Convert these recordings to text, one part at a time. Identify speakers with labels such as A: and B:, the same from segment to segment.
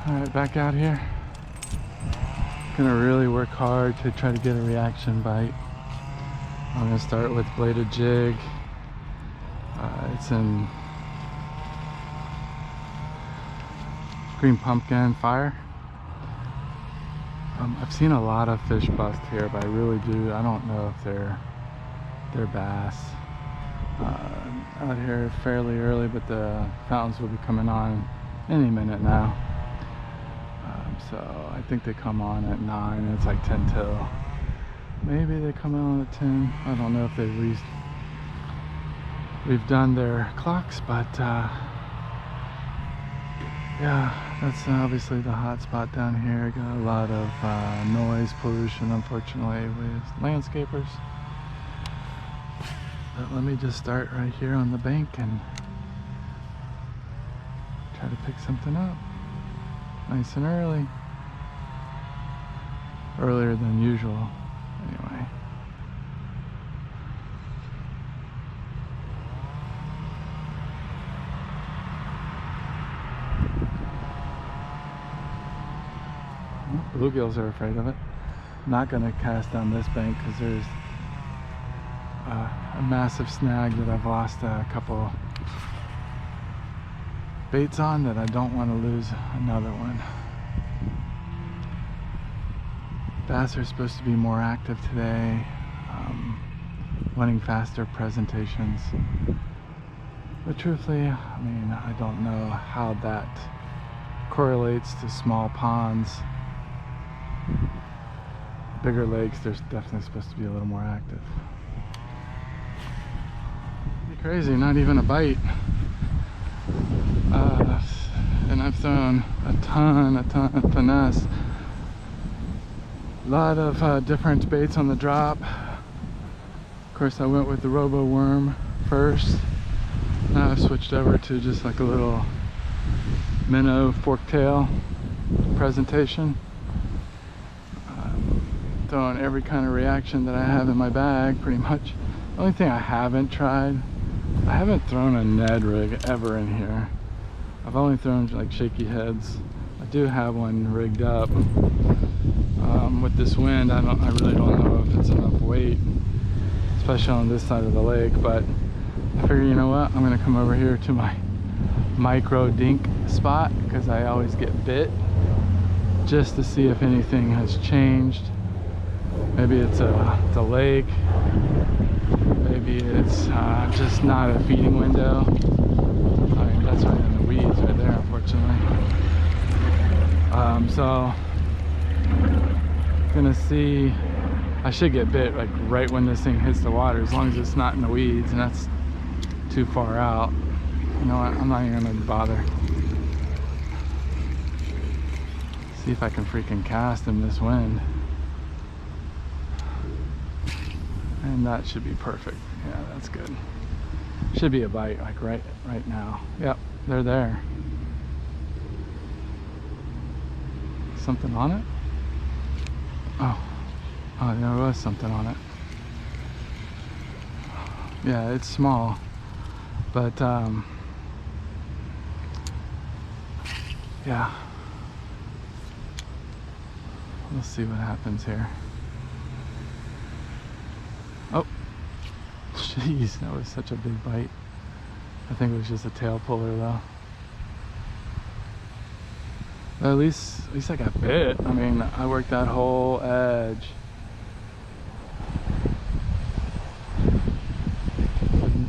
A: Alright, back out here. Gonna really work hard to try to get a reaction bite. I'm gonna start with bladed jig. It's in green pumpkin fire. I've seen a lot of fish bust here, but I really do. I don't know if they're bass. Out here fairly early, but the fountains will be coming on any minute now. So I think they come on at 9 and it's like 10 till. Maybe they come on at 10. I don't know if we've done their clocks, but yeah, that's obviously the hot spot down here. Got a lot of noise pollution, unfortunately, with landscapers. But let me just start right here on the bank and try to pick something up nice and early. Earlier than usual, anyway. Bluegills are afraid of it. I'm not going to cast down this bank because there's a massive snag that I've lost a couple baits on that I don't want to lose another one. Bass are supposed to be more active today, wanting faster presentations. But truthfully, I mean, I don't know how that correlates to small ponds. Bigger lakes, there's definitely supposed to be a little more active. Pretty crazy, not even a bite. And I've thrown a ton of finesse. A lot of different baits on the drop. Of course, I went with the Robo Worm first. Now I've switched over to just like a little minnow forktail presentation. Throwing every kind of reaction that I have in my bag, pretty much. The only thing I haven't tried, I haven't thrown a Ned rig ever in here. I've only thrown like shaky heads. I do have one rigged up. With this wind, I really don't know if it's enough weight, especially on this side of the lake, but I figure, you know what, I'm gonna come over here to my micro dink spot because I always get bit, just to see if anything has changed. Maybe it's the lake, maybe it's just not a feeding window. I mean, that's right in the weeds right there, unfortunately. So gonna see. I should get bit like right when this thing hits the water, as long as it's not in the weeds, and that's too far out. You know what, I'm not even gonna bother. See if I can freaking cast in this wind. And that should be perfect. Yeah, that's good. Should be a bite like right now. Yep, they're there. Something on it? Oh, there was something on it. Yeah, it's small, but yeah. We'll see what happens here. Oh, jeez, that was such a big bite. I think it was just a tail puller though. But at least I got bit. I mean, I worked that whole edge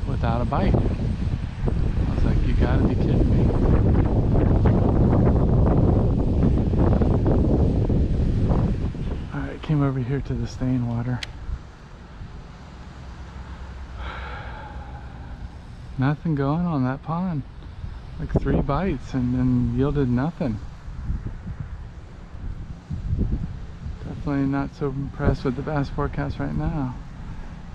A: without a bite. I was like, you gotta be kidding me. Alright, came over here to the stain water. Nothing going on that pond. Like 3 bites and then yielded nothing. Definitely not so impressed with the bass forecast right now.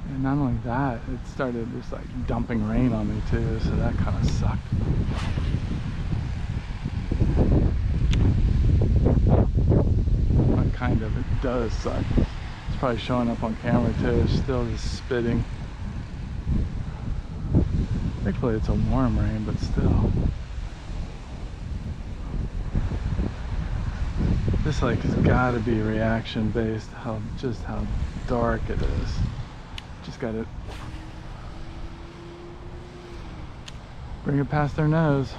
A: And not only that, it started just like dumping rain on me too, so that kind of sucked. Not kind of, it does suck. It's probably showing up on camera too. It's still just spitting. Thankfully it's a warm rain, but still. This lake has got to be reaction based, just how dark it is. Just got to bring it past their nose.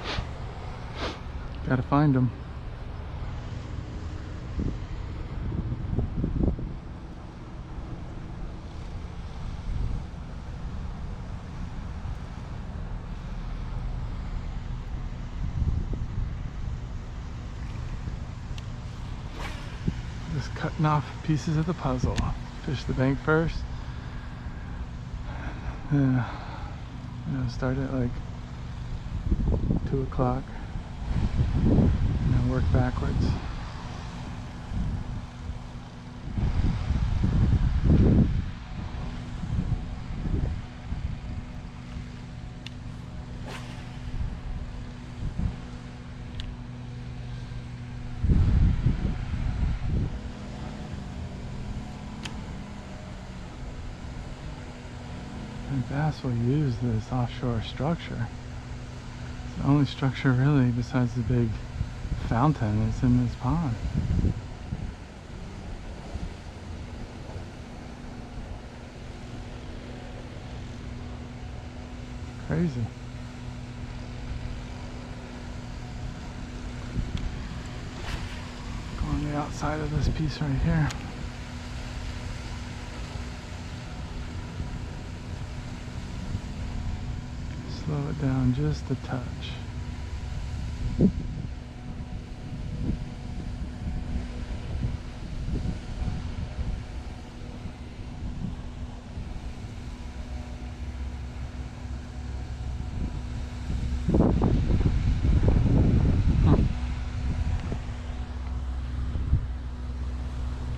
A: Got to find them. Just cutting off pieces of the puzzle. Fish the bank first. Start at like 2 o'clock and then work backwards. And bass will use this offshore structure. It's the only structure really besides the big fountain that's in this pond. Crazy. Go on the outside of this piece right here. Slow it down just a touch.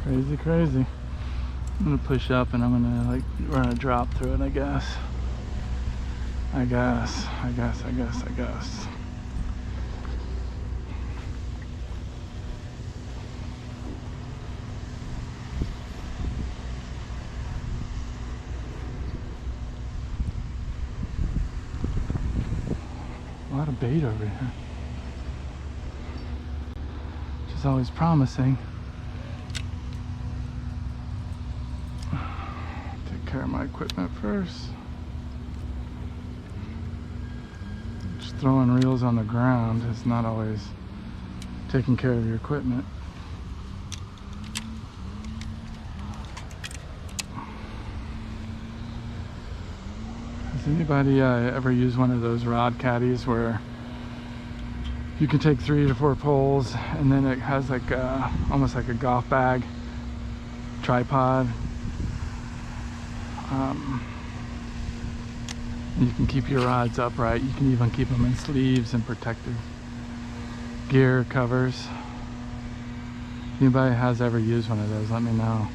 A: Crazy, crazy. I'm gonna push up and I'm gonna like run a drop through it, I guess. I guess. A lot of bait over here. Which is always promising. Take care of my equipment first. Throwing reels on the ground is not always taking care of your equipment. Has anybody ever used one of those rod caddies where you can take 3 to 4 poles and then it has like almost like a golf bag tripod? You can keep your rods upright. You can even keep them in sleeves and protective gear covers. If anybody has ever used one of those, let me know.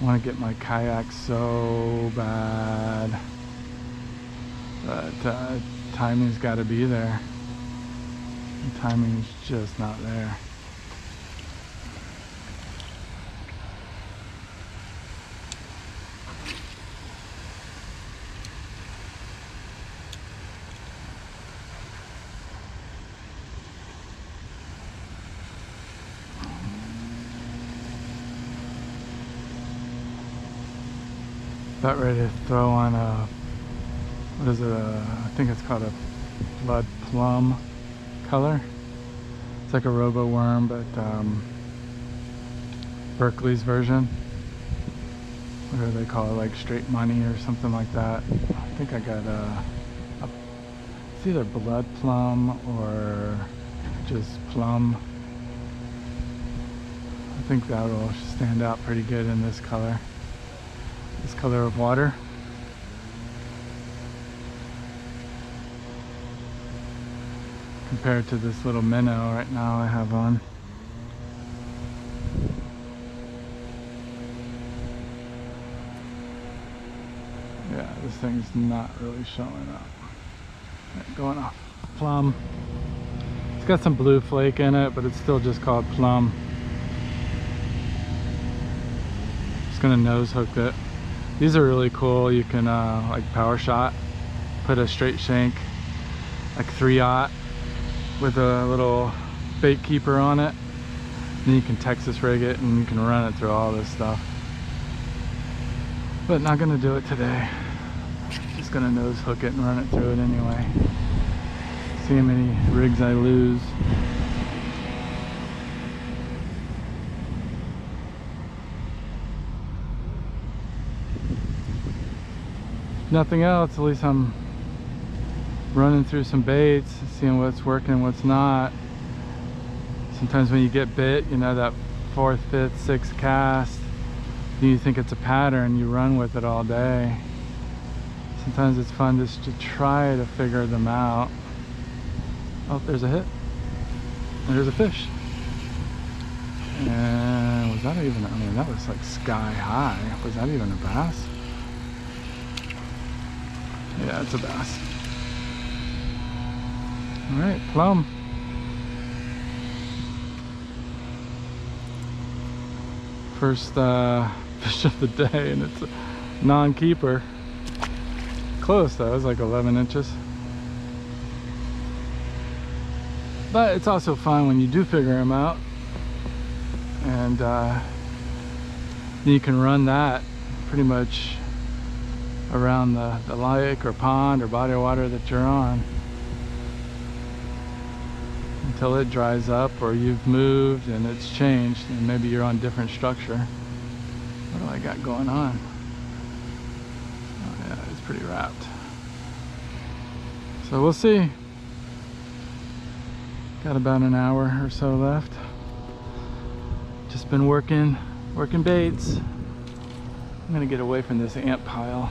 A: I want to get my kayak so bad, but timing's got to be there. The timing's just not there. About ready to throw on a, what is it, I think it's called a blood plum color. It's like a robo worm, but Berkeley's version. What do they call it, like straight money or something like that. I think I got it's either blood plum or just plum. I think that will stand out pretty good in this color. This color of water. Compared to this little minnow right now I have on. Yeah, this thing's not really showing up. Right, going off. Plum. It's got some blue flake in it, but it's still just called plum. Just gonna nose hook it. These are really cool. You can like power shot, put a straight shank like 3/0 with a little bait keeper on it. Then you can Texas rig it and you can run it through all this stuff. But not gonna do it today. Just gonna nose hook it and run it through it anyway. See how many rigs I lose. Nothing else, at least I'm running through some baits, seeing what's working, what's not. Sometimes when you get bit, you know, that 4th, 5th, 6th cast, you think it's a pattern, you run with it all day. Sometimes it's fun just to try to figure them out. Oh, there's a hit. There's a fish. And was that even, I mean, that was like sky high. Was that even a bass? Yeah, it's a bass. All right, plum. First fish of the day, and it's a non-keeper. Close though, it was like 11 inches. But it's also fun when you do figure them out, and you can run that pretty much around the lake or pond or body of water that you're on until it dries up or you've moved and it's changed and maybe you're on different structure. What do I got going on? Oh yeah, it's pretty wrapped. So we'll see. Got about an hour or so left. Just been working baits. I'm gonna get away from this ant pile.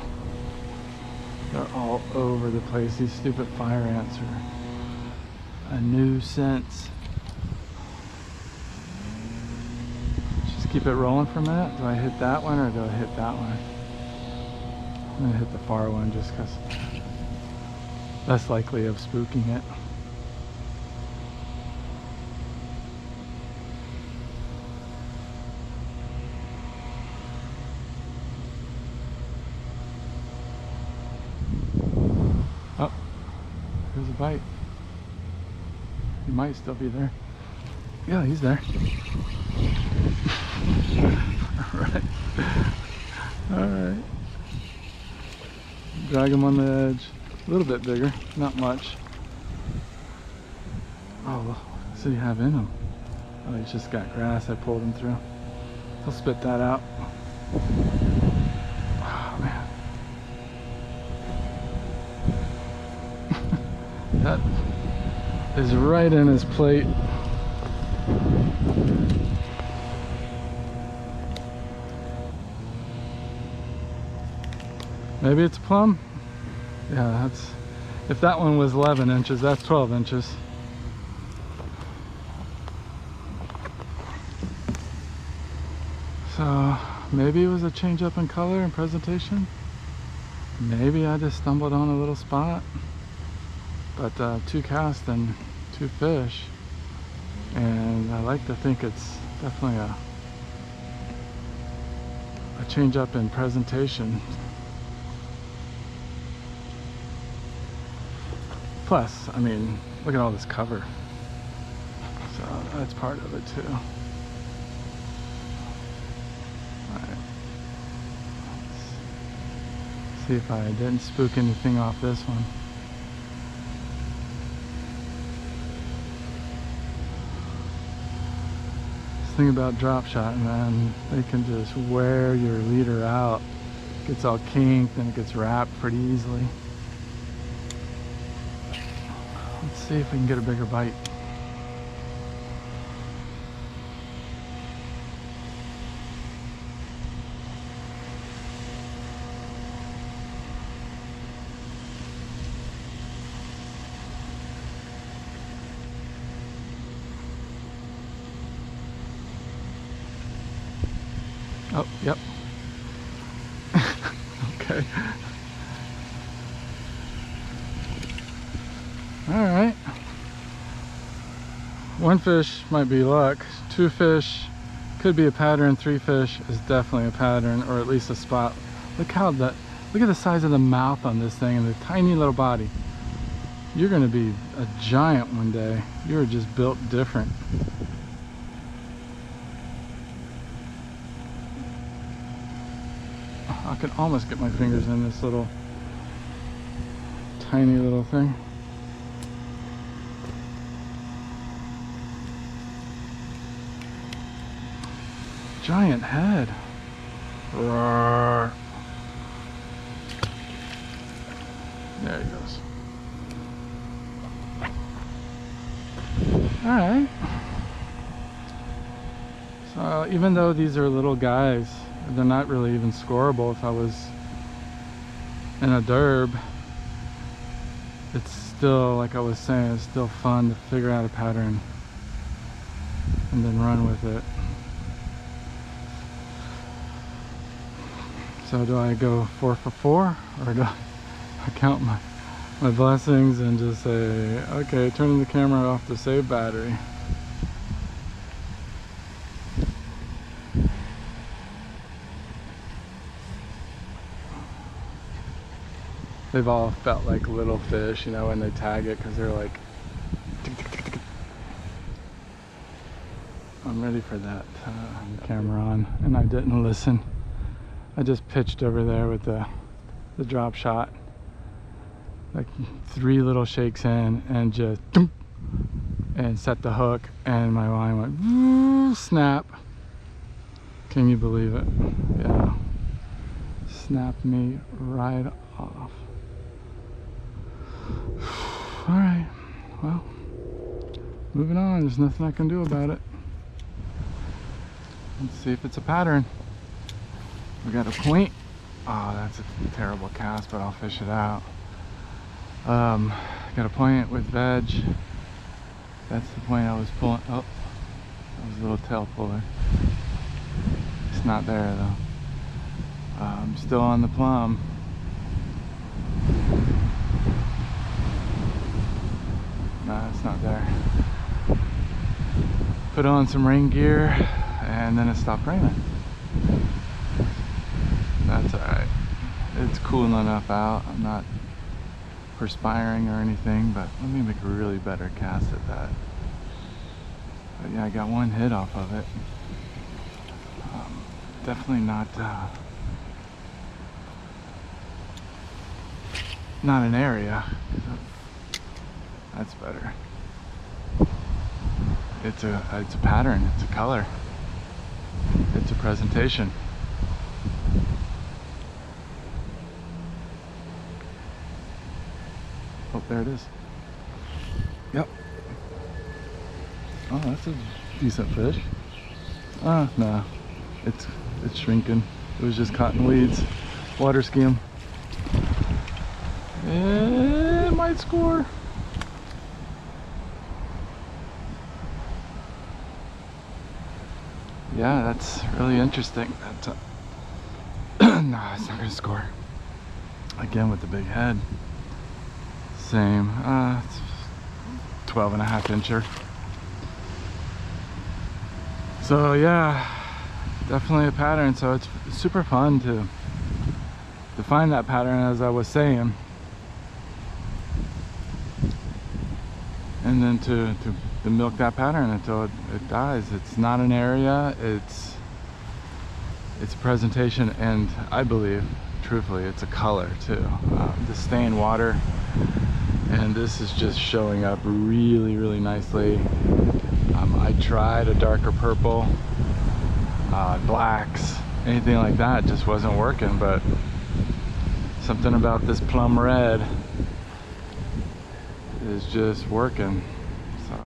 A: They're all over the place. These stupid fire ants are a nuisance. Just keep it rolling for a minute. Do I hit that one or do I hit that one? I'm gonna hit the far one just because less likely of spooking it. Oh, there's a bite. He might still be there. Yeah, he's there. Alright. Alright. Drag him on the edge. A little bit bigger, not much. Oh, what does he have in him? Oh, he's just got grass I pulled him through. I'll spit that out. Oh, man. That is right in his plate. Maybe it's a plum? Yeah, that's, if that one was 11 inches, that's 12 inches. So maybe it was a change up in color and presentation. Maybe I just stumbled on a little spot. But 2 casts and 2 fish, and I like to think it's definitely a change up in presentation. Plus, I mean, look at all this cover, so that's part of it too. Alright, let's see if I didn't spook anything off this one. Thing about drop shot, man, they can just wear your leader out. It gets all kinked and it gets wrapped pretty easily. Let's see if we can get a bigger bite. Oh, yep. Okay. All right. 1 fish might be luck. 2 fish could be a pattern. 3 fish is definitely a pattern, or at least a spot. Look how look at the size of the mouth on this thing and the tiny little body. You're gonna be a giant one day. You're just built different. I can almost get my fingers in this little tiny little thing. Giant head. Roar. There he goes. All right. So even though these are little guys, they're not really even scoreable. If I was in a derb, it's still, like I was saying, it's still fun to figure out a pattern and then run with it. So do I go 4 for 4, or do I count my blessings and just say, okay, turning the camera off to save battery? They've all felt like little fish, you know, when they tag it, because they're like, tick, tick, tick, tick. I'm ready for that camera on, and I didn't listen. I just pitched over there with the drop shot, like 3 little shakes in, and just and set the hook, and my line went snap. Can you believe it? Yeah, snapped me right off. All right, well, moving on. There's nothing I can do about it. Let's see if it's a pattern. We got a point. Oh, that's a terrible cast, but I'll fish it out. Got a point with veg. That's the point I was pulling. Oh, that was a little tail puller. It's not there though. I'm still on the plum. No, it's not there. Put on some rain gear, and then it stopped raining. That's alright. It's cooling enough out. I'm not perspiring or anything, but let me make a really better cast at that. But yeah, I got one hit off of it. Definitely not an area. That's better. It's a pattern. It's a color. It's a presentation. Oh, there it is. Yep. Oh, that's a decent fish. No, it's shrinking. It was just caught in weeds. Water ski him. It might score. Yeah, that's really interesting. That's no, it's not gonna score. Again with the big head. Same. It's 12.5 incher. So yeah, definitely a pattern. So it's super fun to find that pattern, as I was saying, and then to milk that pattern until it dies. It's not an area. It's a presentation, and I believe, truthfully, it's a color too. The stay in water, and this is just showing up really, really nicely. I tried a darker purple, blacks, anything like that, just wasn't working, but something about this plum red is just working.